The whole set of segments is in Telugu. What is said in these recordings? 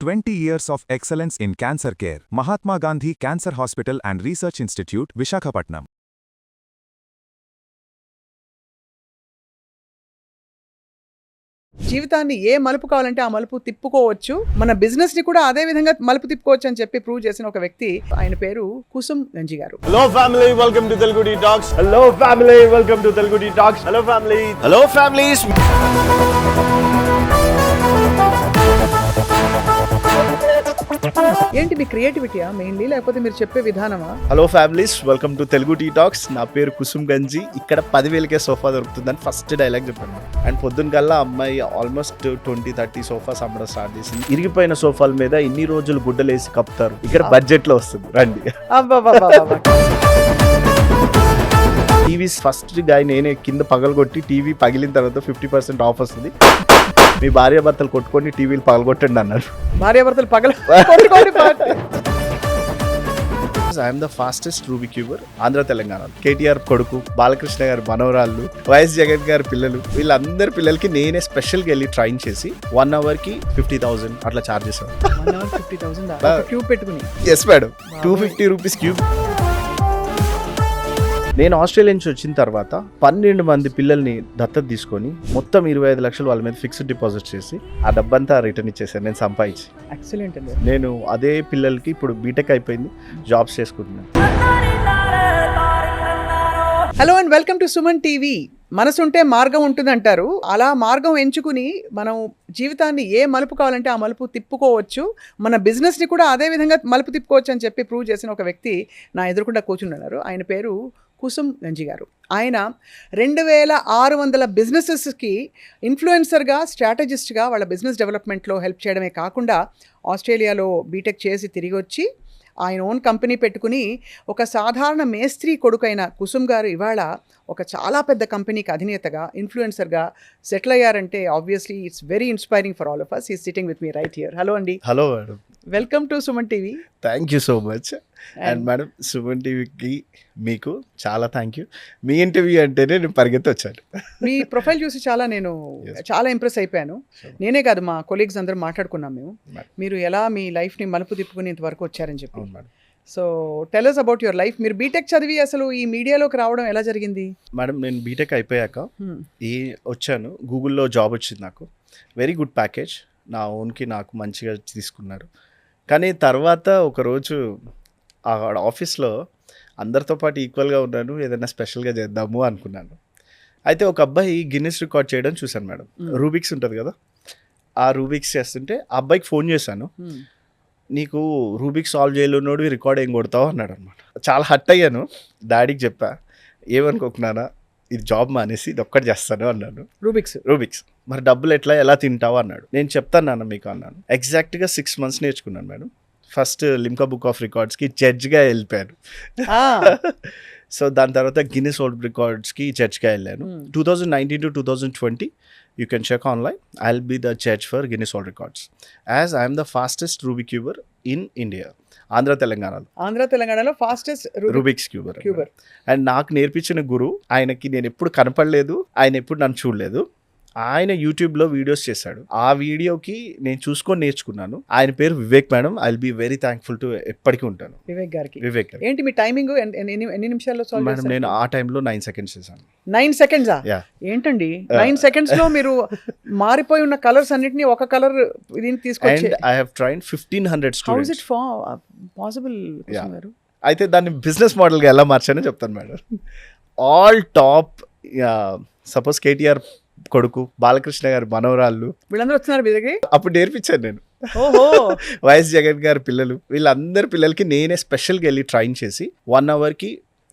20 years of excellence in cancer care. Mahatma Gandhi Cancer Hospital and Research Institute, Visakhapatnam. జీవితాన్ని ఏ మలుపు కావాలంటే ఆ మలుపు తిప్పుకోవచ్చు, మన బిజినెస్ ని కూడా అదే విధంగా మలుపు తిప్పుకోవచ్చు అని చెప్పి ప్రూవ్ చేసిన ఒక వ్యక్తి. ఆయన పేరు కుసుమ్ గంజి గారు. Hello family, welcome to Telugu Talks. Hello family, welcome to Telugu Talks. Hello family. Hello families. ఏంటి మీ క్రియేటివిటీయా మెయిన్లీ, లేకపోతే మీరు చెప్పే విధానమా? Hello families, welcome to Telugu tea talks. నా పేరు కుసుమ్ గంజి. ఇక్కడ 10,000కే సోఫా దొరుకుతుందని ఫస్ట్ డైలాగ్ చెప్పాను. అండ్ పొద్దున్న కల్లా అమ్మాయి ఆల్మోస్ట్ 20-30 సోఫాస్ అమ్మడం స్టార్ట్ చేసింది. ఇరిగిపోయిన సోఫాల మీద ఇన్ని రోజులు గుడ్డలేసి కప్పుతారు, ఇక్కడ బడ్జెట్ లో వస్తుంది, రండి. టీవీ ఫస్ట్ గాయ నేనే కింద పగలగొట్టి, టీవీ పగిలిన తర్వాత 50% ఆఫ్ వస్తుంది, మీ భార్యాభర్తలు కొట్టుకొని టీవీలు పగలగొట్టండి అన్నారు. భార్యాభర్తలు పగల I'm the fastest Rubik క్యూబర్ Andhra Telangana. KTR కొడుకు, బాలకృష్ణ గారి మనవరాళ్ళు, వైఎస్ జగన్ గారి పిల్లలు, వీళ్ళందరి పిల్లలకి నేనే స్పెషల్గా వెళ్ళి ట్రైన్ చేసి 1 hourకి 50,000 అట్లా చార్జ్ చేశాను. 50,000 క్యూబ్ పెట్టుకుని. Yes madam, 250 rupees cube. నేను ఆస్ట్రేలియా నుంచి వచ్చిన తర్వాత 12 మంది పిల్లల్ని దత్తత తీసుకొని మొత్తం 25 లక్షలు వాళ్ళ మీద ఫిక్స్డ్ డిపాజిట్ చేసి ఆ డబ్బంతా రిటర్న్ ఇచ్చేసాను నేను సంపాదించి. ఎక్సలెంట్ అండి. నేను అదే పిల్లలకి ఇప్పుడు బీటెక్ అయిపోయింది, జాబ్స్ చేసుకుంటున్నాను. Hello and welcome to Suman TV. మనసుంటే మార్గం ఉంటుందంటారు. అలా మార్గం ఎంచుకుని మనం జీవితాన్ని ఏ మలుపు కావాలంటే ఆ మలుపు తిప్పుకోవచ్చు, మన బిజినెస్ని కూడా అదే విధంగా మలుపు తిప్పుకోవచ్చు అని చెప్పి ప్రూవ్ చేసిన ఒక వ్యక్తి నా ఎదురుకుండా కూర్చున్నారు. ఆయన పేరు కుసుమ్ గంజి గారు. ఆయన 2,600 బిజినెసెస్కి ఇన్ఫ్లుయెన్సర్గా, స్ట్రాటజిస్ట్గా వాళ్ళ బిజినెస్ డెవలప్మెంట్లో హెల్ప్ చేయడమే కాకుండా ఆస్ట్రేలియాలో బీటెక్ చేసి తిరిగి వచ్చి ఆయన ఓన్ కంపెనీ పెట్టుకుని ఒక సాధారణ మేస్త్రీ కొడుకైన కుసుమ్ గారు ఇవాళ ఒక చాలా పెద్ద కంపెనీకి అధినేతగా, ఇన్ఫ్లుయెన్సర్గా సెటిల్ అయ్యారంటే obviously it's very inspiring for all of us. Is sitting with me right here. Hello అండి. Hello madam. Welcome to Suman TV. Thank you so much. And madam, Suman టీవీకి మీకు చాలా థ్యాంక్ యూ. మీ ఇంటర్వ్యూ అంటేనే నేను పరిగెత్తి వచ్చాను. మీ ప్రొఫైల్ చూసి నేను చాలా ఇంప్రెస్ అయిపోయాను. నేనే కాదు, మా కొలీగ్స్ అందరూ మాట్లాడుకున్నాం మేము, మీరు ఎలా మీ లైఫ్ని మలుపు తిప్పుకుని ఇంతవరకు వచ్చారని చెప్పి. So tell us about your life. మీరు బీటెక్ చదివి అసలు ఈ మీడియాలోకి రావడం ఎలా జరిగింది? మేడం, నేను బీటెక్ అయిపోయాక వచ్చాను, గూగుల్లో జాబ్ వచ్చింది నాకు. వెరీ గుడ్ ప్యాకేజ్, నా ఓన్కి నాకు మంచిగా తీసుకున్నారు. కానీ తర్వాత ఒకరోజు ఆ ఆఫీస్లో అందరితో పాటు ఈక్వల్గా ఉన్నాను, ఏదైనా స్పెషల్గా చేద్దాము అనుకున్నాను. అయితే ఒక అబ్బాయి గిన్నిస్ రికార్డ్ చేయడం చూశాను మేడం. రూబిక్స్ ఉంటుంది కదా, ఆ రూబిక్స్ చేస్తుంటే ఆ అబ్బాయికి ఫోన్ చేశాను. నీకు రూబిక్స్ సాల్వ్ చేయలేనోడు రికార్డ్ ఏం కొడతావు అన్నాడు అనమాట. చాలా హట్ అయ్యాను. డాడీకి చెప్పా, ఏమనుకోకున్నానా, ఇది జాబ్ మానేసి ఇది ఒక్కటి చేస్తాను అన్నాను. రూబిక్స్ మరి డబ్బులు ఎలా తింటావు అన్నాడు. నేను చెప్తాను నాన్న మీకు అన్నాను. ఎగ్జాక్ట్గా 6 months నేర్చుకున్నాను madam. First Limca book of రికార్డ్స్కి జడ్జ్గా వెళ్ళిపోయాను. సో దాని తర్వాత గిన్నిస్ వరల్డ్ రికార్డ్స్కి జడ్జ్గా వెళ్ళాను. 2019 to 2020 you can check online. I'll be the judge for Guinness World Records as I am the fastest Rubik cuber in India. Andhra తెలంగాణలో ఫాస్టెస్ట్ రూబిక్స్ క్యూబర్. అండ్ నాకు నేర్పించిన గురువు, ఆయనకి నేను ఎప్పుడు కనపడలేదు, ఆయన ఎప్పుడు నన్ను చూడలేదు. ఆయన యూట్యూబ్లో వీడియోస్ చేశాడు. ఆ వీడియోకి నేను చూసుకొని నేర్చుకున్నాను. ఆయన పేరు Vivek madam. I will be very thankful to, ఎప్పటికీ ఉంటాను వివేక్ గారికి. ఏంటి మీ టైమింగ్? ఎన్ని నిమిషాల్లో సాల్వ్ మేడం? నేను ఆ టైంలో 9 seconds చేశాను. 9 seconds? ఏంటండి 9 seconds లో మీరు మారిపోయి ఉన్న కలర్స్ అన్నిటిని ఒక కలర్ దీనికి తీసుకొచ్చి. I have trained 1,500 students. How is it possible? అయితే దాన్ని బిజినెస్ మోడల్గా ఎలా మార్చానో చెప్తాను madam. All top, suppose KTR కొడుకు, బాలకృష్ణ గారి మనవరాళ్ళు, వీళ్ళందరూ వచ్చినారు మీ దగ్గర. అప్పుడు నేర్పించాను నేను. వైఎస్ జగన్ గారి పిల్లలు, వీళ్ళందరి పిల్లలకి నేనే స్పెషల్గా వెళ్ళి ట్రైన్ చేసి 1 hourకి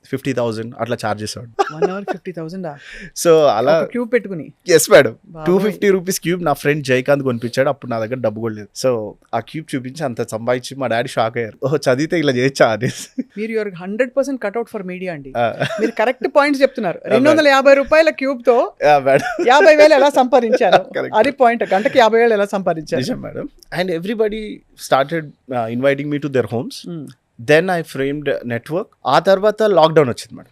50,000 అట్లా చార్జ్ చేసేవాడు. 1 hour 50,000? సో అలా క్యూబ్ పెట్టుకుని. ఎస్ మేడం, 250 రూపీస్ క్యూబ్ నా ఫ్రెండ్ జయకాంత్ కొనిపించాడు. అప్పుడు నా దగ్గర డబ్బు కూడా లేదు. సో ఆ క్యూబ్ చూపించి అంత సంపాదించి మా డాడీ షాక్ అయ్యారు. ఓహో, చదివితే ఇలా చేయొచ్చా అనేసి. మీరు యువర్ 100% కట్అవుట్ ఫర్ మీడియా అండి. మీరు కరెక్ట్ పాయింట్స్ చెప్తున్నారు. 250 రూపాయల క్యూబ్ తో 50,000 ఎలా సంపాదించారు? అది పాయింట్. గంటకి 50,000 ఎలా సంపాదించారు madam? And everybody started inviting me to their homes. Then I framed network. ఆ తర్వాత లాక్డౌన్ వచ్చింది మేడం.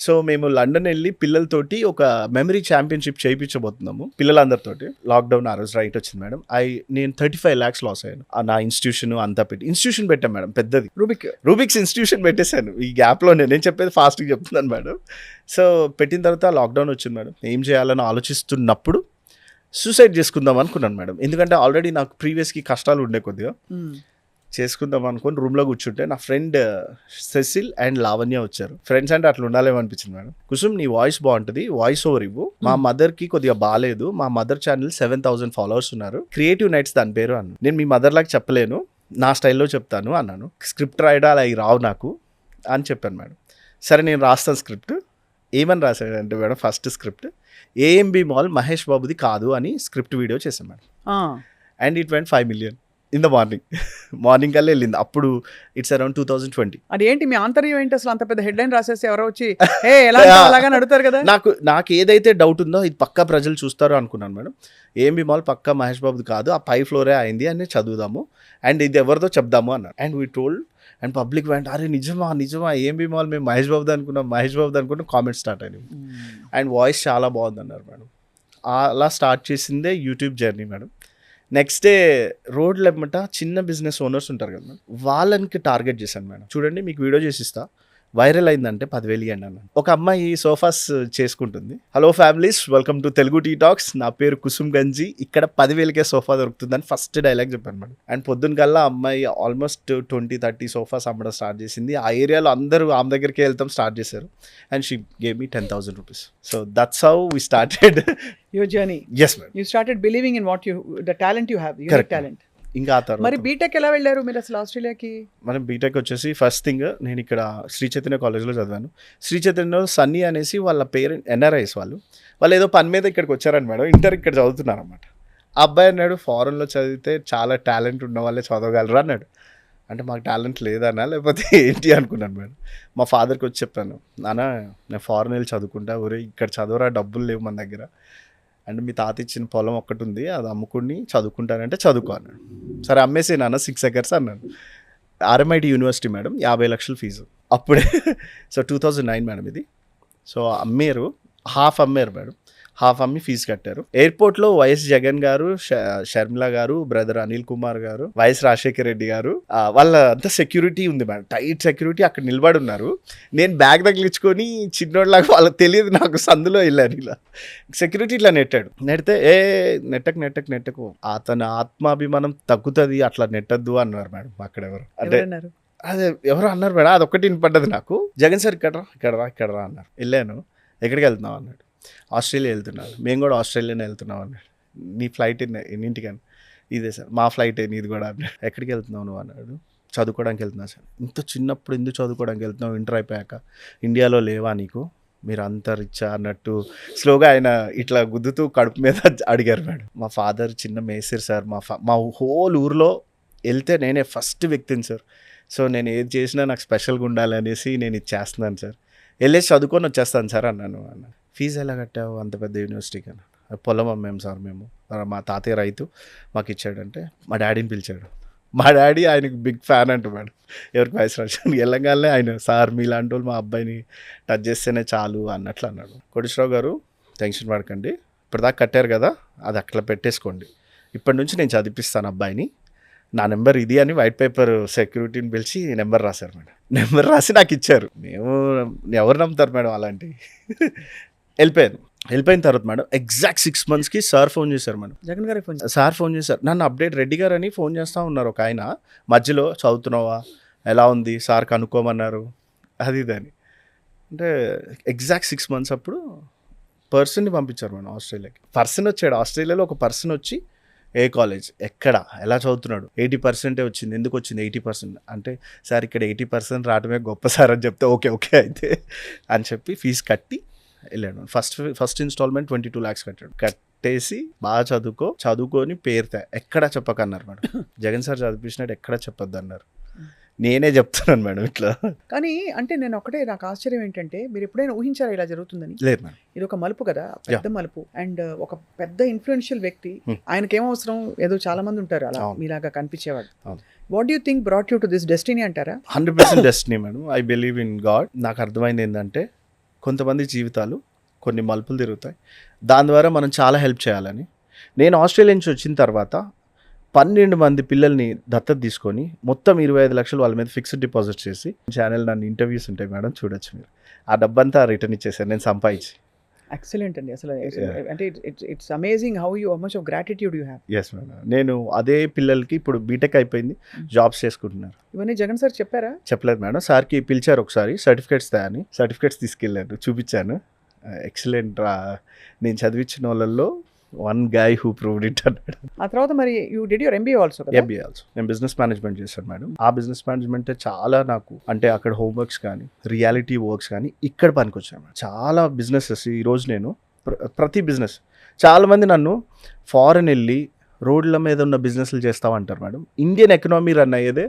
సో మేము లండన్ వెళ్ళి పిల్లలతోటి ఒక మెమరీ ఛాంపియన్షిప్ చేయించబోతున్నాము పిల్లలందరితోటి. లాక్డౌన్ ఆ రోజు రైట్ వచ్చింది మేడం. నేను 35 lakhs లాస్ అయ్యాను. నా ఇన్స్టిట్యూషన్ అంతా పెట్టి ఇన్స్టిట్యూషన్ పెట్టాను మేడం, పెద్దది రూబిక్స్ ఇన్స్టిట్యూషన్ పెట్టేశాను. ఈ గ్యాప్లో నేను చెప్పేది ఫాస్ట్గా చెప్తున్నాను మేడం. సో పెట్టిన తర్వాత లాక్డౌన్ వచ్చింది మేడం. ఏం చేయాలని ఆలోచిస్తున్నప్పుడు సూసైడ్ చేసుకుందాం అనుకున్నాను మేడం. ఎందుకంటే ఆల్రెడీ నాకు ప్రీవియస్కి కష్టాలు ఉండే కొద్దిగా. చేసుకుందాం అనుకుని రూమ్లో కూర్చుంటే నా ఫ్రెండ్ సెసిల్ అండ్ లావణ్య వచ్చారు. ఫ్రెండ్స్ అంటే అట్లా ఉండాలేమనిపించింది మేడం. కుసుమ్ నీ వాయిస్ బాగుంటుంది, వాయిస్ ఓవర్ ఇవ్వు. మా మదర్కి కొద్దిగా బాగాలేదు, మా మదర్ ఛానల్ 7,000 followers ఉన్నారు, క్రియేటివ్ నైట్స్ దాని పేరు అన్న. నేను మీ మదర్ లాగా చెప్పలేను, నా స్టైల్లో చెప్తాను అన్నాను. స్క్రిప్ట్ రాయడం అలా రావు నాకు అని చెప్పాను మేడం. సరే నేను రాస్తాను స్క్రిప్ట్. ఏమని రాశాడంటే madam, first script AMB mall Mahesh బాబుది కాదు అని స్క్రిప్ట్ వీడియో చేశాను madam. And it went 5 million in the morning కల్లా వెళ్ళింది. అప్పుడు ఇట్స్ అరౌండ్ 2020. అది ఏంటి మీ ఆంతర్యం ఏంటి అసలు? అంత పెద్ద హెడ్లైన్ రాసేసి ఎవరో వచ్చి అలాగా నడుతారు కదా. నాకు ఏదైతే డౌట్ ఉందో ఇది పక్కా ప్రజలు చూస్తారు అనుకున్నాను మేడం. ఏఎంబి మాల్ పక్కా మహేష్ బాబుది కాదు, ఆ పై ఫ్లోరే అయింది అని చదువుదాము అండ్ ఇది ఎవరిదో చెప్దాము అన్నారు. And we told and public వెంట అరే నిజమా ఏఎంబి మాల్ మేము మహేష్ బాబుది అనుకున్నాం కామెంట్స్ స్టార్ట్ అయినాయి. అండ్ వాయిస్ చాలా బాగుంది అన్నారు మేడం. అలా స్టార్ట్ చేసిందే YouTube journey madam. Next day రోడ్లు ఎమ్మట చిన్న బిజినెస్ ఓనర్స్ ఉంటారు కదా మేడం, వాళ్ళకి టార్గెట్ చేశాను మేడం. చూడండి మీకు వీడియో చేసిస్తా, వైరల్ అయిందంటే 10,000 ఇవ్వండి అన్నాను. ఒక అమ్మాయి సోఫాస్ చేసుకుంటుంది. Hello families, welcome to Telugu tea talks. నా పేరు కుసుమ్ గంజి, ఇక్కడ 10,000కే సోఫా దొరుకుతుందని ఫస్ట్ డైలాగ్ చెప్పాను మేడం. అండ్ పొద్దున్న కల్లా అమ్మాయి ఆల్మోస్ట్ 20-30 సోఫాస్ అమ్మడం స్టార్ట్ చేసింది. ఆ ఏరియాలో అందరూ ఆమె దగ్గరికి వెళ్తాం స్టార్ట్ చేశారు. And she gave me 10,000 rupees. So that's how we started your journey. Yes ma'am. You started believing in what the talent you have, unique talent. ఇంకా ఆ తర్వాత మరి బీటెక్ ఎలా వెళ్ళారు మీరు అసలు ఆస్ట్రేలియాకి? మనం బీటెక్ వచ్చేసి ఫస్ట్ థింగ్ నేను ఇక్కడ శ్రీ చైతన్య కాలేజ్లో చదివాను. శ్రీ చైతన్యలో సన్నీ అనేసి వాళ్ళ పేరెంట్ ఎన్ఆర్ఐస్ వాళ్ళు ఏదో పని మీద ఇక్కడికి వచ్చారని మేడం. ఇంటర్ ఇక్కడ చదువుతున్నారు అన్నమాట. ఆ అబ్బాయి అన్నాడు ఫారెన్లో చదివితే చాలా టాలెంట్ ఉన్న వాళ్ళే చదవగలరు అన్నాడు. అంటే మాకు టాలెంట్ లేదన్నా లేకపోతే ఏంటి అనుకున్నాను మేడం. మా ఫాదర్కి వచ్చి చెప్పాను, నాన్న నేను ఫారెన్ వెళ్ళి చదువుకుంటా, ఊరే ఇక్కడ చదవరా, డబ్బులు లేవు మన దగ్గర, అండ్ మీ తాత ఇచ్చిన పొలం ఒక్కటి ఉంది అది అమ్ముకుని చదువుకుంటానంటే చదువుకో అన్నాడు. సరే అమ్మేసి నాన్న 6 acres అన్నాను. RMIT యూనివర్సిటీ మేడం, 50 లక్షలు ఫీజు అప్పుడే. సో 2009 మేడం ఇది. సో అమ్మారు, హాఫ్ అమ్మారు మేడం, హాఫ్ అమ్మి ఫీజు కట్టారు. ఎయిర్పోర్ట్లో వైఎస్ జగన్ గారు, షర్మిల గారు, బ్రదర్ అనిల్ కుమార్ గారు, వైఎస్ రాజశేఖర రెడ్డి గారు, వాళ్ళ అంతా సెక్యూరిటీ ఉంది మేడం, టైట్ సెక్యూరిటీ. అక్కడ నిలబడి ఉన్నారు. నేను బ్యాగ్ తగిలించుకొని చిన్నోళ్ళలాగా వాళ్ళకి తెలియదు నాకు సందులో వెళ్ళాను. ఇలా సెక్యూరిటీ ఇట్లా నెడితే నెట్టకు అతని ఆత్మాభిమానం తగ్గుతుంది, అట్లా నెట్టద్దు అన్నారు మేడం. అక్కడ ఎవరు అంటే అదే ఎవరు అన్నారు మేడం, అదొక్కటి వినపడ్డది నాకు. జగన్ సార్ ఇక్కడ రా అన్నారు. వెళ్ళాను. ఎక్కడికి వెళ్తున్నావు అన్నాడు. ఆస్ట్రేలియా వెళ్తున్నాను. మేము కూడా ఆస్ట్రేలియానే వెళ్తున్నాం అన్నాడు. నీ ఫ్లైట్ ఎన్నింటికని? ఇదే సార్ మా ఫ్లైట్ నీది కూడా అన్నాడు. ఎక్కడికి వెళ్తున్నావు నువ్వు అన్నాడు. చదువుకోవడానికి వెళ్తున్నా సార్. ఇంత చిన్నప్పుడు ఎందుకు చదువుకోవడానికి వెళ్తున్నావు, ఇంటర్ అయిపోయాక ఇండియాలో లేవా నీకు, మీరు అంత రిచ్చా అన్నట్టు స్లోగా ఆయన ఇట్లా గుద్దుతూ కడుపు మీద అడిగారు మేడం. మా ఫాదర్ చిన్న మేస్త్రి సార్, మా హోల్ ఊర్లో వెళ్తే నేనే ఫస్ట్ వ్యక్తిని సార్. సో నేను ఏది చేసినా నాకు స్పెషల్గా ఉండాలనేసి నేను ఇది చేస్తున్నాను సార్, వెళ్ళేసి చదువుకొని వచ్చేస్తాను సార్ అన్నాను. ఫీజు ఎలా కట్టావు అంత పెద్ద యూనివర్సిటీకి అన్నాడు. పొలం అమ్మాము సార్ మేము, మా తాతయ్య రైతు మాకు ఇచ్చాడంటే మా డాడీని పిలిచాడు. మా డాడీ ఆయనకు బిగ్ ఫ్యాన్ అంట మేడం, ఎవరికి వయసు రాశాను వెళ్ళగానే ఆయన సార్ మీలాంటి వాళ్ళు మా అబ్బాయిని టచ్ చేస్తేనే చాలు అన్నట్లు అన్నాడు. కోటేశ్వరరావు గారు టెన్షన్ పడకండి, ఇప్పటిదాకా కట్టారు కదా అది అట్లా పెట్టేసుకోండి, ఇప్పటి నుంచి నేను చదివిపిస్తాను అబ్బాయిని, నా నెంబర్ ఇది అని వైట్ పేపర్ సెక్యూరిటీని పిలిచి నెంబర్ రాశారు మేడం. నెంబర్ రాసి నాకు ఇచ్చారు. మేము ఎవరు నమ్ముతారు మేడం అలాంటివి. వెళ్ళిపోయిన తర్వాత మేడం ఎగ్జాక్ట్ 6 monthsకి సార్ ఫోన్ చేశారు మేడం. జగన్ గారి ఫోన్ సార్ ఫోన్ చేశారు. నన్ను అప్డేట్ రెడ్డి గారు అని ఫోన్ చేస్తూ ఉన్నారు ఒక ఆయన మధ్యలో, చదువుతున్నావా, ఎలా ఉంది సార్ కనుక్కోమన్నారు, అది ఇదని. అంటే ఎగ్జాక్ట్ 6 months అప్పుడు పర్సన్ని పంపించారు మేడం ఆస్ట్రేలియాకి. పర్సన్ వచ్చాడు ఆస్ట్రేలియాలో, ఒక పర్సన్ వచ్చి ఏ కాలేజ్, ఎక్కడ, ఎలా చదువుతున్నాడు, 80% వచ్చింది, ఎందుకు వచ్చింది 80% అంటే, సార్ ఇక్కడ 80% రావడమే గొప్ప సార్ అని చెప్తే ఓకే అయితే అని చెప్పి ఫీజు కట్టి వెళ్ళాడు. ఫస్ట్ ఇన్స్టాల్మెంట్ 22 lakhs కట్టేసి బాగా చదువుకొని పేరుతా ఎక్కడా చెప్పకన్నారు మేడం. జగన్ సార్ చదివించినట్టు ఎక్కడా చెప్పొద్దు అన్నారు. నేనే చెప్తున్నాను మేడం ఇట్లా. కానీ అంటే నేను ఒకటే, నాకు ఆశ్చర్యం ఏంటంటే మీరు ఎప్పుడైనా ఊహించారా ఇలా జరుగుతుందని? లేదు మేడం. ఇది ఒక మలుపు కదా, పెద్ద మలుపు. అండ్ ఒక పెద్ద ఇన్ఫ్లుయెన్షియల్ వ్యక్తి, ఆయనకి ఏమవసరం, ఏదో చాలా మంది ఉంటారు అలా మీలాగా కనిపించేవాడు. What do think brought you to this destiny అంటారా? 100% destiny madam. I believe in God. నాకు అర్థమైంది ఏంటంటే కొంతమంది జీవితాలు కొన్ని మలుపులు తిరుగుతాయి. దాని ద్వారా మనం చాలా హెల్ప్ చేయాలని నేను ఆస్ట్రేలియా నుంచి వచ్చిన తర్వాత 12 మంది పిల్లల్ని దత్తత తీసుకొని మొత్తం 25 లక్షలు వాళ్ళ మీద ఫిక్స్డ్ డిపాజిట్ చేసి ఛానల్ నన్ను ఇంటర్వ్యూస్ ఉంటాయి మేడం, చూడొచ్చు మీరు. ఆ డబ్బంతా రిటర్న్ ఇచ్చేసాను నేను సంపాదించి. ఎక్సలెంట్ అండి. అసలు అంటే it's amazing how much of gratitude you have. Yes madam. నేను అదే పిల్లలకి ఇప్పుడు బీటెక్ అయిపోయింది, జాబ్స్ చేసుకుంటున్నారు. ఇవన్నీ జగన్ సార్ చెప్పారా? చెప్పలేదు మేడం. సార్కి పిలిచారు ఒకసారి సర్టిఫికేట్స్ తయారని, సర్టిఫికేట్స్ తీసుకెళ్ళాను, చూపించాను. ఎక్సలెంట్ రా, నేను చదివించిన వాళ్ళల్లో one guy who proved it అన్నాడు. ఆ తర్వాత మరి you did your MBA also కదా? MBA also. నేను బిజినెస్ మేనేజ్మెంట్ చేశాను మేడం. ఆ బిజినెస్ మేనేజ్మెంట్ చాలా నాకు అంటే అక్కడ హోంవర్క్స్ కానీ రియాలిటీ వర్క్స్ కానీ ఇక్కడ పనికొచ్చాను. చాలా బిజినెసెస్ ఈరోజు నేను ప్రతి బిజినెస్, చాలామంది నన్ను ఫారెన్ వెళ్ళి రోడ్ల మీద ఉన్న బిజినెస్లు చేస్తామంటారు మేడం. ఇండియన్ ఎకనామీ రన్ అయ్యేదే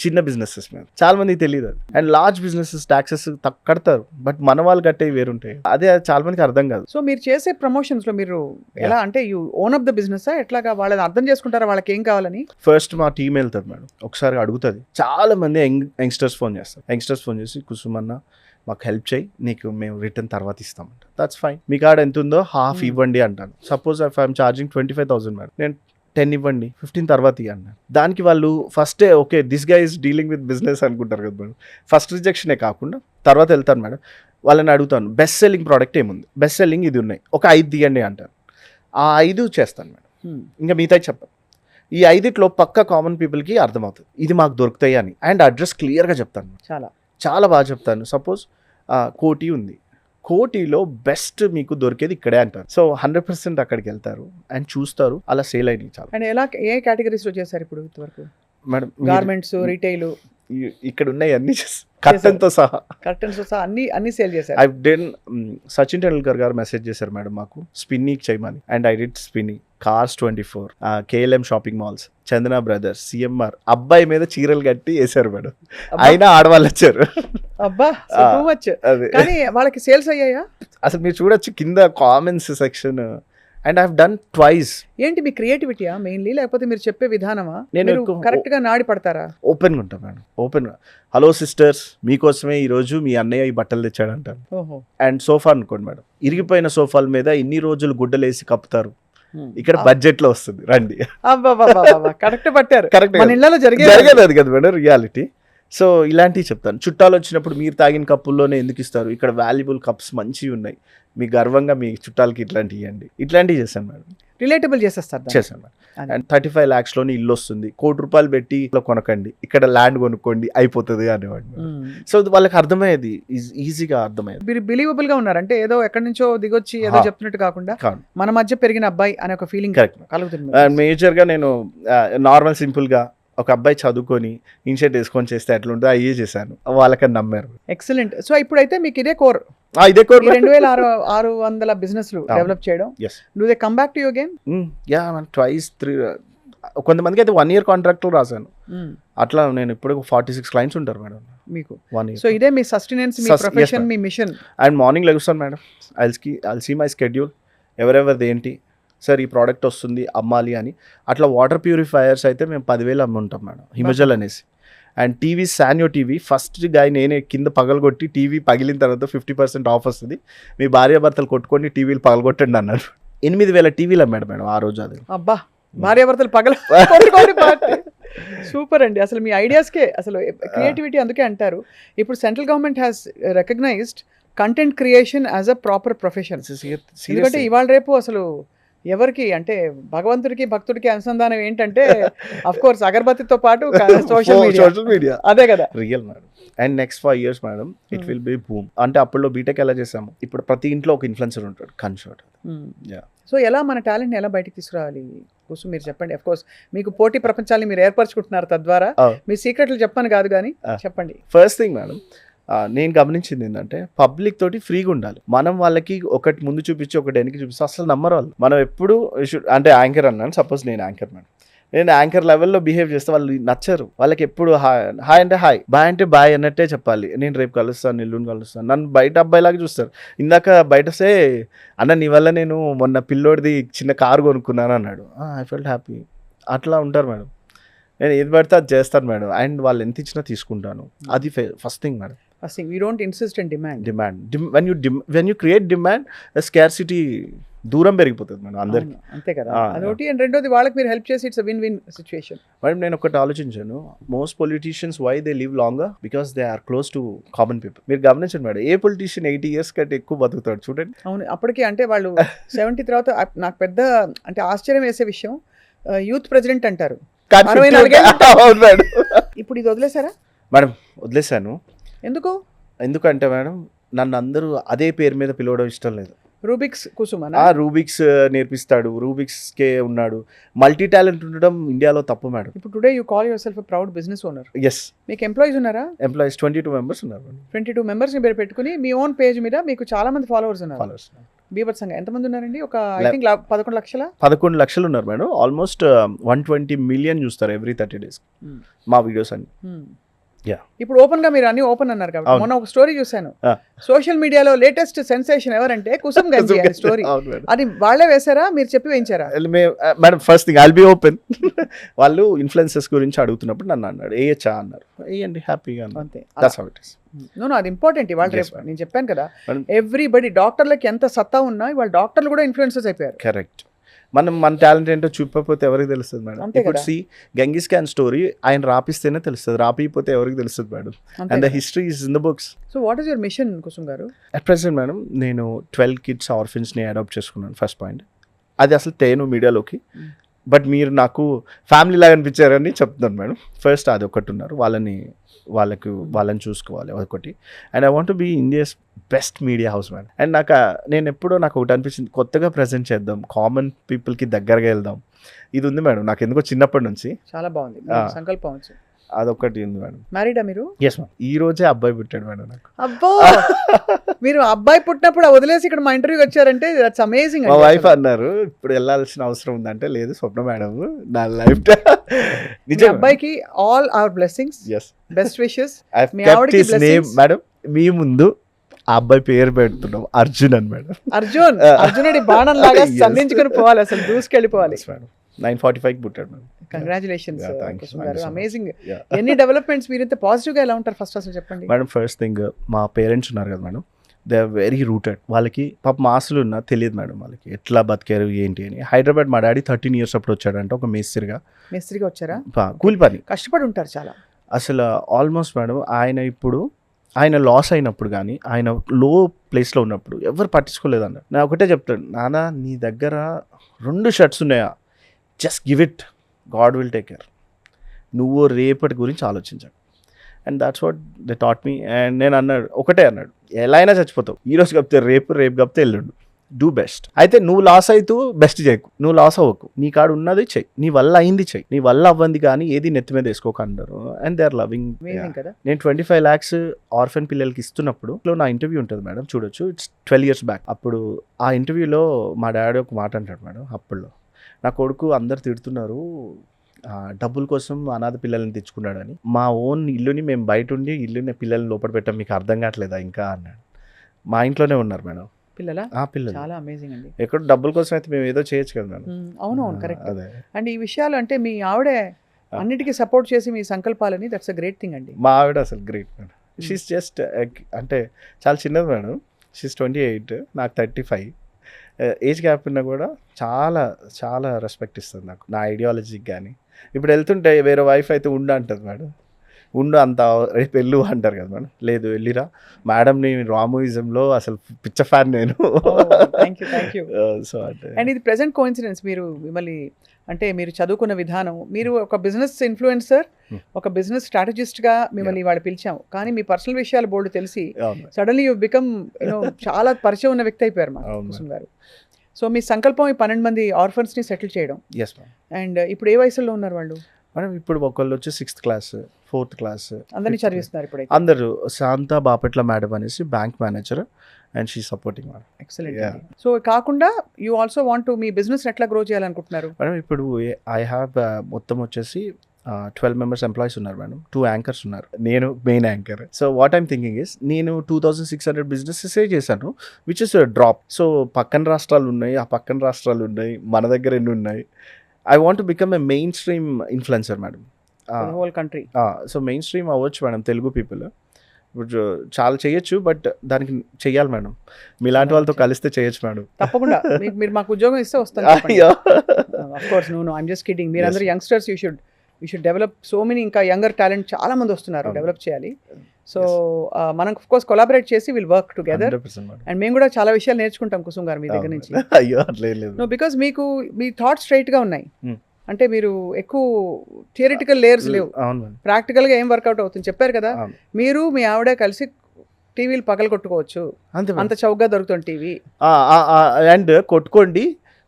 చిన్న బిజినెసెస్ మీద, చాలా మందికి తెలియదు అది. అండ్ లార్జ్ బిజినెసెస్ ట్యాక్సెస్ కడతారు, బట్ మన వాళ్ళు కట్టేవి వేరుంటాయి. అదే చాలా మందికి అర్థం కాదు. సో మీరు చేసే ప్రమోషన్స్ లో మీరు ఎలా అంటే you own up the business ఎట్లాగా వాళ్ళని అర్థం చేసుకుంటారా వాళ్ళకి ఏం కావాలని? ఫస్ట్ మా టీం వెళ్తుంది మేడం, ఒకసారి అడుగుతుంది. చాలా మంది యంగ్స్టర్స్ ఫోన్ చేస్తారు. యంగ్స్టర్స్ ఫోన్ చేసి కుసుమన్న మాకు హెల్ప్ చేయి, నీకు మేము రిటర్న్ తర్వాత ఇస్తామంట. దట్స్ ఫైన్, మీ కాడ ఎంత ఉందో హాఫ్ ఇవ్వండి అంటాను. Suppose if I'm charging 25,000 madam, నేను 10 ఇవ్వండి, 15 తర్వాత ఇవ్వండి. దానికి వాళ్ళు ఫస్టే okay this guy is dealing with business అనుకుంటారు కదా మేడం. ఫస్ట్ రిజెక్షనే కాకుండా తర్వాత వెళ్తాను మేడం, వాళ్ళని అడుగుతాను బెస్ట్ సెల్లింగ్ ప్రోడక్ట్ ఏముంది, బెస్ట్ సెల్లింగ్ ఇది ఉన్నాయి, ఒక 5 తీయండి అంటాను. ఆ 5 చేస్తాను మేడం, ఇంకా మిగతా చెప్పాను. ఈ 5 పక్క కామన్ పీపుల్కి అర్థమవుతుంది ఇది మాకు దొరుకుతాయి అని. అండ్ అడ్రస్ క్లియర్గా చెప్తాను, చాలా బాగా చెప్తాను. సపోజ్ కోటి ఉంది, కోటిలో బెస్ట్ మీకు దొరికేది ఇక్కడే అంటారు. సో 100% అక్కడికి వెళ్తారు అండ్ చూస్తారు, అలా సేల్ అయినాయి చాలా. అండ్ ఎలా ఏ కేటగిరీస్ లో చేశారు ఇప్పుడు ఇంతవరకు? మేడం గార్మెంట్స్, రీటైల్, ఇక్కడ ఉన్నాయి అన్ని కర్టన్తో సహా, కర్టన్స్ సహా అన్ని సేల్ చేశారు. ఐ డెన్ సచిన్ టెండూల్కర్ గారు మెసేజ్ చేశారు మేడం మాకు స్పిన్నింగ్ చేయమని. And I did spinning. Cars 24, KLM shopping malls, Chandana brothers, CMR అబ్బాయి మీద చీరలు కట్టి వేసారు మేడం. అయినా ఆడవాళ్ళు వచ్చారు. అబ్బా టూ మచ్. కానీ వాళ్ళకి సేల్స్ అయ్యాయా? అసలు మీరు చూడొచ్చు కింద comments section. And I have done twice. ఏంటి మీ క్రియేటివిటీయా మెయిన్లీ, లేకపోతే మీరు చెప్పే విధానమా? నేను కరెక్ట్ గా నాడి పడతారా? ఓపెన్గా ఉంటాను మేడం, ఓపెన్గా. హలో సిస్టర్స్, మీకోసమే ఈరోజు మీ అన్నయ్య ఈ బట్టలు తెచ్చాడు అంటాను. అండ్ సోఫా అనుకోండి మేడం, ఇరిగిపోయిన సోఫాల మీద ఇన్ని రోజులు గుడ్డలేసి కప్పుతారు, ఇక్కడ బడ్జెట్ లో వస్తుంది రండి. కరెక్ట్ పట్టారు. కరెక్ట్ మన ఇళ్ళలో జరిగేది అది కదా మేడం రియాలిటీ. సో ఇలాంటివి చెప్తాను. చుట్టాలు వచ్చినప్పుడు మీరు తాగిన కప్పుల్లోనే ఎందుకు ఇస్తారు, ఇక్కడ వాల్యుబుల్ కప్స్ మంచివి ఉన్నాయి, మీ గర్వంగా మీ చుట్టాలకి ఇట్లాంటివి ఇవ్వండి. ఇట్లాంటివి చేశాను మేడం. రిలేటబుల్ చేసేస్తారు. చేశాను మేడం. అండ్ 35 lakhsలోని ఇల్లు వస్తుంది, ₹1 కోటి పెట్టి ఇట్లా కొనకండి, ఇక్కడ ల్యాండ్ కొనుక్కోండి అయిపోతుంది అనేవాడు. సో వాళ్ళకి అర్థమయ్యేది, ఈజీగా అర్థమయ్యేది. మీరు బిలీవబుల్ గా ఉన్నారు అంటే ఏదో ఎక్కడి నుంచో దిగొచ్చి ఏదో చెప్తున్నట్టు కాకుండా మన మధ్య పెరిగిన అబ్బాయి అనే ఒక ఫీలింగ్ కలుగుతుంది. మేజర్ గా నేను నార్మల్ సింపుల్ గా ఒక అబ్బాయి చదువుకొని ఇన్షర్ట్ వేసుకొని చేస్తే ఎట్లా ఉంటుందో అయ్యే చేశాను, వాళ్ళకని నమ్మారు. ఎక్సలెంట్. సో ఇప్పుడైతే మీకు ఇదే కోర్, ఇదే కోర్. 2600 బిజినెస్ డెవలప్ చేయడం. Do they come back to you again? Yeah twice 3. కొంతమందికి అయితే 1 year కాంట్రాక్ట్ రాశాను. అట్లా నేను ఇప్పుడు 46 clients ఉంటారు మేడం మీకు 1 year. సో ఇదే మీ సస్టెనెన్స్, మీ ప్రొఫెషన్, మీ మిషన్. అండ్ మార్నింగ్ లెగుస్తాను madam, I'll see my schedule, ఎవరెవరిది ఏంటి, సార్ ఈ ప్రోడక్ట్ వస్తుంది అమ్మాలి అని. అట్లా వాటర్ ప్యూరిఫైయర్స్ అయితే మేము 10,000 అమ్ముంటాం మేడం, హిమజల్ అనేసి. అండ్ టీవీ, సాన్యో టీవీ ఫస్ట్ గాయ నేనే కింద పగలగొట్టి, టీవీ పగిలిన తర్వాత 50% ఆఫ్ వస్తుంది, మీ భార్యాభర్తలు కొట్టుకొని టీవీలు పగలగొట్టండి అన్నారు. 8,000 టీవీలు అమ్మాడు మేడం ఆ రోజు. అది అబ్బా, భార్యాభర్తలు పగల సూపర్ అండి. అసలు మీ ఐడియాస్కే అసలు క్రియేటివిటీ, అందుకే అంటారు ఇప్పుడు central government has recognized content creation as a proper profession. ఎందుకంటే ఇవాళ రేపు అసలు ఎవరికి అంటే భగవంతుడికి భక్తుడికి అనుసంధానం ఏంటంటే అఫ్ కోర్స్ అగరబత్తితో పాటు సోషల్ మీడియా. అదే కదా real madam. And next 5 years madam it will be boom. అంటే అప్పుడు బీటెక్ ఎలా చేసాము, ఇప్పుడు ప్రతి ఇంట్లో ఒక ఇన్ఫ్లుయెన్సర్ ఉంటాడు, కన్షర్ట్. సో ఎలా మన టాలెంట్ని ఎలా బయటకు తీసుకురావాలి కోసం మీరు చెప్పండి. అఫ్ కోర్స్ మీకు పోటీ ప్రపంచాన్ని మీరు ఏర్పరచుకుంటున్నారు, తద్వారా మీ సీక్రెట్లు చెప్పని కాదు కానీ చెప్పండి. ఫస్ట్ థింగ్ మేడం, నేను గమనించింది ఏంటంటే పబ్లిక్ తోటి ఫ్రీగా ఉండాలి. మనం వాళ్ళకి ఒకటి ముందు చూపించి ఒకటి వెనక్కి చూపిస్తే అసలు నమ్మరు వాళ్ళు. మనం ఎప్పుడు అంటే యాంకర్ అన్నాను, సపోజ్ నేను యాంకర్ మేడం, నేను యాంకర్ లెవెల్లో బిహేవ్ చేస్తే వాళ్ళు నచ్చరు. వాళ్ళకి ఎప్పుడు హాయ్ అంటే హాయ్, బాయ్ అంటే బాయ్ అన్నట్టే చెప్పాలి. నేను రేపు కలుస్తాను, ఎల్లుండి కలుస్తాను, నన్ను బయట అబ్బాయిలాగా చూస్తారు. ఇందాక బయట సే అన్న నీ వల్ల నేను మొన్న పిల్లోడిది చిన్న కారు కొనుక్కున్నాను అన్నాడు, ఐ ఫెల్ట్ హ్యాపీ. అట్లా ఉంటారు మేడం. నేను ఏది పడితే అది చేస్తాను మేడం. అండ్ వాళ్ళు ఎంత ఇచ్చినా తీసుకుంటాను, అది first thing madam. Asking, we don't insist in demand. when you create demand, a scarcity దూరం పెరిగిపోతుంది మేడం అందరికి. అవును, అంతే కదా. ఆ, అదొకటి. అండ్ రెండోది వాళ్ళకి మీరు హెల్ప్ చేసి it's win win situation. Madam నేను ఒకటి ఆలోచించాను, most politicians why they live longer because they are close to common people. మీరు గమనించండి మేడం, ఏ పొలిటీషియన్ 80 years కంటే ఎక్కువ బతుకుతాడు చూడండి. అవును, అప్పటికి అంటే వాళ్ళు 70 తర్వాత నాకు పెద్ద అంటే ఆశ్చర్యం వేసే విషయం, యూత్ ప్రెసిడెంట్ అంటారు. కానీ 64 ఏళ్ళు ఉంటారు. అవును మేడం. ఇప్పుడు ఇది వదిలేసారా? మేడం వదిలేశాను. ఎందుకు? ఎందుకంటే మేడం నన్ను అందరూ అదే పేరు మీద పిలవడం ఇష్టం లేదు. రూబిక్స్ కుసుమనా? రూబిక్స్ నేర్పిస్తాడు, రూబిక్స్ కే ఉన్నాడు. మల్టీ టాలెంట్ ఉండడం ఇండియాలో తప్పు మేడం. ఇప్పుడు today you call yourself proud business owner. Yes, మీకు ఎంప్లాయీస్ ఉన్నారా? ఎంప్లాయీస్ 22 members ఉన్నారు మేడం. 22 మెంబర్స్ని మీరు పెట్టుకుని మీ ఓన్ పేజ్ మీద మీకు చాలా మంది ఫాలోవర్స్ ఉన్నారు. ఫాలోవర్స్ బీభత్సంగా ఎంతమంది ఉన్నారండి? ఒక ఐ థింక్ 11 లక్షల 11 లక్షలు ఉన్నారు మేడం. ఆల్మోస్ట్ 120 million చూస్తారు ఎవ్రీ 30 days మా వీడియోస్ అన్ని. Yeah. ఇప్పుడు ఓపెన్ గా మీరు అన్ని ఓపెన్ అన్నారు కాబట్టి అవును. మొన్న ఒక స్టోరీ చూశాను సోషల్ మీడియాలో, లేటెస్ట్ సెన్సేషన్ ఎవరంటే కుసుమ్ గంజి అనే స్టోరీ. అవును మేడం. అది వాళ్ళే వేశారా, మీరు చెప్పి వేయించారా? Madam first thing I'll be open. వాళ్ళు ఇన్ఫ్లుయెన్సర్స్ గురించి అడుగుతున్నప్పుడు నన్ను అన్నాడు వేయచ్చా అన్నారు. వేయండి హ్యాపీగా అన్నారు. అంతే. That's how it is. No అది ఇంపార్టెంట్. ఇవాళ Yes, రేపు ma'am. నేను చెప్పాను కదా, Madam. ఎవ్రీబడి డాక్టర్లకి ఎంత సత్తా ఉన్నా ఇవాళ డాక్టర్లు కూడా ఇన్ఫ్లుయెన్సర్స్ అయిపోయారు. కరెక్ట్. మన టాలెంట్ ఏంటో చూపకపోతే ఎవరికి తెలుస్తుంది మేడం? అంతే ఇప్పుడు కదా. సి గంగిస్ ఖాన్ స్టోరీ ఆయన రాపిస్తేనే తెలుస్తుంది, రాపిపోతే ఎవరికి తెలుస్తుంది madam? And the history is in the books. So what is your mission Kusum garu? At present madam నేను 12 kids ఆర్ఫిన్స్ని అడాప్ట్ చేసుకున్నాను. ఫస్ట్ పాయింట్ అది అసలు తేను మీడియాలోకి, బట్ మీరు నాకు ఫ్యామిలీ లాగా అనిపించారని చెప్తున్నాను మేడం. ఫస్ట్ అది ఒకటి ఉన్నారు, వాళ్ళని చూసుకోవాలి ఒకటి. And I want be India's best media house madam. And నేను ఎప్పుడో నాకు ఒకటి అనిపించింది, కొత్తగా ప్రజెంట్ చేద్దాం, కామన్ పీపుల్కి దగ్గరగా వెళ్దాం. ఇది ఉంది మేడం నాకు ఎందుకో చిన్నప్పటి నుంచి. చాలా బాగుంది సంకల్పం వచ్చి. అదొకటి ఉంది మేడం. మ్యారీడా మీరు? Yes ma'am. ఈ రోజే అబ్బాయి పుట్టాడు మేడం నాకు. అబ్బో, మీరు అబ్బాయి పుట్టినప్పుడు వదిలేసి ఇక్కడ మా ఇంటర్వ్యూకి వచ్చారంటే దట్స్ అమేజింగ్. మా వైఫ్ అన్నారు ఇప్పుడు వెళ్ళాల్సిన అవసరం ఉందంటే, లేదు స్వప్న మేడం నా లైఫ్ నిజం. అబ్బాయికి all our blessings, yes best wishes. I've me kept ఆవిడకి his name blessings. మేడం. మీ ముందు ఆ అబ్బాయి పేరు పెడుతున్నాం, అర్జున్ అని మేడం. అర్జునుడి బాణం లాగా Yes. సంధించుకొని పోవాలి, అసలు దూసుకెళ్ళిపోవాలి. Yes, madam. 9:45 పుట్టాడు madam. Congratulations Yeah, thank you so much. Amazing. Yeah. ఎన్ని డెవలప్మెంట్స్ మీరు ఇంత పాజిటివ్ గా ఎలా ఉంటారు ఫస్ట్ అసలు చెప్పండి. మేడం ఫస్ట్ థింగ్ మా పేరెంట్స్ ఉన్నారు కదా madam, they are very rooted. వాళ్ళకి పాప మాసులు ఉన్నా తెలియదు మేడం వాళ్ళకి ఎట్లా బతికారు ఏంటి అని. హైదరాబాద్ మా డాడీ 13 years అప్పుడు వచ్చాడంటే ఒక మేస్త్రిగా వచ్చారా? కూలి పని కష్టపడి ఉంటారు చాలా. అసలు ఆల్మోస్ట్ మేడం ఆయన లాస్ అయినప్పుడు కానీ ఆయన లో ప్లేస్లో ఉన్నప్పుడు ఎవరు పట్టించుకోలేదన్న. నేను ఒకటే చెప్తాడు, నాన్న నీ దగ్గర 2 shirts ఉన్నాయా, just give it, God will take care. నువ్వు రేపటి గురించి ఆలోచించాడు. And that's what they taught me. And నేను ఒకటే అన్నాడు, ఎలా అయినా చచ్చిపోతావు, ఈరోజు కప్తే రేపు కప్తే ఎల్లుండు, డూ బెస్ట్. అయితే నువ్వు లాస్ అవుతూ బెస్ట్ చేయకు, నువ్వు లాస్ అవ్వకు, నీ కాడు ఉన్నది చెయ్యి, నీ వల్ల అయింది చెయ్యి, నీ వల్ల అవ్వంది కానీ ఏది నెత్తి మీద వేసుకోక అంటారు. And they are loving. కదా. నేను 25 lakhs ఆర్ఫన్ పిల్లలకి ఇస్తున్నప్పుడు నా ఇంటర్వ్యూ ఉంటుంది మేడం, చూడొచ్చు. It's 12 years back. అప్పుడు ఆ ఇంటర్వ్యూలో మా డాడీ ఒక మాట అంటాడు మేడం, అప్పుడులో నా కొడుకు అందరు తిడుతున్నారు డబ్బుల కోసం అనాథ పిల్లల్ని తెచ్చుకున్నాడని, మా ఓన్ ఇల్లుని మేము బయట ఉండి ఇల్లుని పిల్లల్ని లోపల పెట్టాం, మీకు అర్థం కావట్లేదా ఇంకా అన్నాడు. మా ఇంట్లోనే ఉన్నారు మేడం పిల్లల. పిల్లలు చాలా అమేజింగ్ అండి. ఎక్కడ డబ్బుల కోసం అయితే మేము ఏదో చేయొచ్చు కదా మేడం. అవునవును, కరెక్ట్. అదే. అండ్ ఈ విషయాలు అంటే మీ ఆవిడే అన్నిటికీ సపోర్ట్ చేసి మీ సంకల్పాలని, దట్స్ అ గ్రేట్ థింగ్ అండి. మా ఆవిడ అసలు గ్రేట్ మేడం. షీస్ జస్ట్ అంటే చాలా చిన్నది మేడం. షీస్ 28, నాకు 35. ఏజ్ గ్యాప్ ఉన్నా కూడా చాలా చాలా రెస్పెక్ట్ ఇస్తుంది నాకు, నా ఐడియాలజీకి. కానీ ఇప్పుడు వెళ్తుంటే వేరే వైఫ్ అయితే అంటుంది మేడం, అంత రేపు వెళ్ళు అంటారు కదా మేడం. లేదు వెళ్ళిరా మేడం, నేను రామోయిజంలో అసలు పిచ్చ ఫ్యాన్ నేను. సో అంటే అండ్ ఇది ప్రెసెంట్ కోఇన్సిడెన్స్. మిమ్మల్ని అంటే మీరు చదువుకున్న విధానం, మీరు ఒక బిజినెస్ ఇన్ఫ్లుయెన్సర్, ఒక బిజినెస్ స్ట్రాటజిస్ట్ గా మిమ్మల్ని వాళ్ళు పిలిచాము, కానీ మీ పర్సనల్ విషయాలు బోల్డ్ తెలిసి సడన్లీ యూ బికమ్ చాలా పరిచయం ఉన్న వ్యక్తి అయిపోయారు మా కుసుమ్ గారు. సో మీ సంకల్పం ఈ 12 మంది ఆర్ఫన్స్ ని సెటిల్ చేయడం. Yes ma'am. అండ్ ఇప్పుడు ఏ వయసులో ఉన్నారు వాళ్ళు? మేడం ఇప్పుడు ఒకళ్ళు వచ్చి 6th class, 4th class అందరినీ చదివిస్తున్నారు ఇప్పుడు. అందరూ. శాంత బాపట్ల మేడం అనేసి bank manager, and she supporting madam. Excellent. So కాకుండా యూ ఆల్సో వాంట్ మీ బిజినెస్ ఎట్లా గ్రో చేయాలనుకుంటున్నారు? మేడం ఇప్పుడు ఐ హ్యావ్ మొత్తం వచ్చేసి 12 members ఎంప్లాయీస్ ఉన్నారు మేడం, 2 anchors ఉన్నారు, నేను main anchor. So what I'm thinking is, నేను 2600 బిజినెసెసే చేశాను, విచ్ ఇస్ డ్రాప్. సో పక్కన రాష్ట్రాలు ఉన్నాయి, ఆ పక్కన రాష్ట్రాలు ఉన్నాయి, మన దగ్గర ఎన్ని ఉన్నాయి. I want to become a main stream influencer madam. Whole country. So main stream అవ్వచ్చు మేడం తెలుగు పీపుల్, ఇప్పుడు చాలా చేయొచ్చు, బట్ దానికి చెయ్యాలి మేడం. మీలాంటి వాళ్ళతో కలిస్తే చేయొచ్చు మేడం. తప్పకుండా మీరు మాకు ఉద్యోగం ఇస్తే వస్తాను. Of course no I'm just kidding. మీరందరూ youngsters, you should develop so many. ఇంకా యంగర్ టాలెంట్ చాలా మంది వస్తున్నారు, డెవలప్ చేయాలి. సో మనం ఆఫ్ కోర్స్ కొలాబరేట్ చేసి విల్ వర్క్ టుగెదర్. అండ్ మేము కూడా చాలా విషయాలు నేర్చుకుంటాం కుసుమ్ గారు మీ దగ్గర నుంచి. అయ్యో అట్లా లేదు. నో, బికాస్ మీకు మీ థాట్స్ స్ట్రైట్ గా ఉన్నాయి. అంటే మీరు ఎక్కువ థియరిటికల్ లేయర్స్ లేవు, ప్రాక్టికల్ గా ఏం వర్కౌట్ అవుతుంది చెప్పారు కదా. మీరు మీ ఆవిడ కలిసి టీవీలు పగలు కొట్టుకోవచ్చు, అంత చౌకగా దొరుకుతుంది టీవీ. అండ్ కొట్టుకోండి,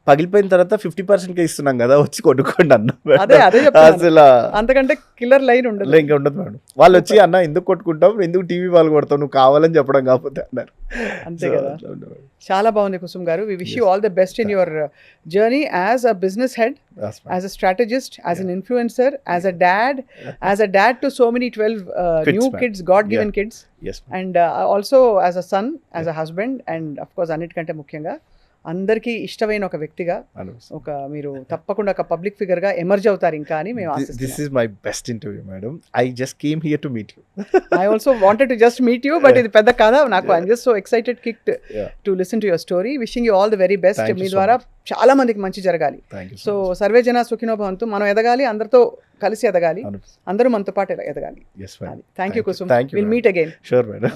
పగిలిపోయిన తర్వాత 50% ఇస్తున్నాం కదా, వచ్చి కొట్టుకోండి అన్న. అదే అసలు అంతకంటే కిల్లర్ లైన్ ఉండదు, ఇంకా ఉండదు మేడం. వాళ్ళు వచ్చి అన్న ఎందుకు కొట్టుకుంటాం, ఎందుకు టీవీ వాళ్ళు కొడతావు, నువ్వు కావాలని చెప్పడం కాకపోతే అన్నారు. అంతే కదా. చాలా బాగుంది Kusum garu. We wish you all the best in your journey as a business head, as a strategist, as an influencer, as a dad to so many 12 new kids, God given kids, and also as a son, as a husband, and of course అన్నిటికంటే ముఖ్యంగా అందరికీ ఇష్టమైన ఒక వ్యక్తిగా, ఒక మీరు తప్పకుండా ఒక పబ్లిక్ ఫిగర్ గా ఎమర్జ్ అవుతారు ఇంకా అని మేము ఆశిస్తున్నాం. This is my best interview madam. I just came here to meet you. I also wanted to just meet you, but ఇది పెద్ద కథ నాకు. I'm just so excited, kicked to listen to your story. Wishing you all the very best. మీ ద్వారా చాలా మందికి మంచి జరగాలి. సో సర్వే జన సుఖినో భవంతు. మనం ఎదగాలి, అందరితో కలిసి ఎదగాలి, అందరూ మనతో పాటు ఎదగాలి. Thank you Kusum. Will meet again. Sure madam.